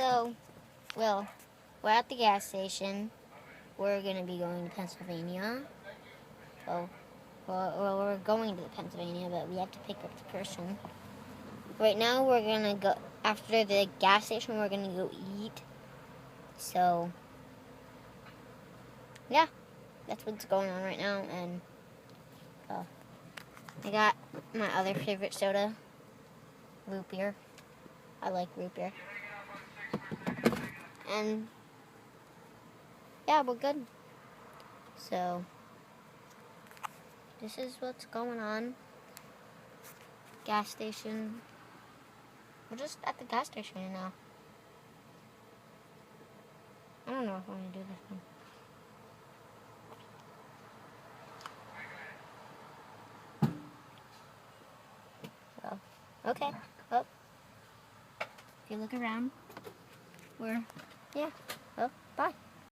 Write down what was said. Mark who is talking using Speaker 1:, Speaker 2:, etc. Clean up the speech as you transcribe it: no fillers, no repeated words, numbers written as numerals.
Speaker 1: So, well, we're at the gas station. We're going to be going to Pennsylvania. Well, we're going to Pennsylvania, but we have to pick up the person. Right now, we're going to go, after the gas station, we're going to go eat. So, yeah, that's what's going on right now. And I got my other favorite soda, root beer. I like root beer. And, yeah, we're good. So, this is what's going on. Gas station. We're just at the gas station now. I don't know if I want to do this one. So, okay. Well, if you look around, yeah. Well, bye.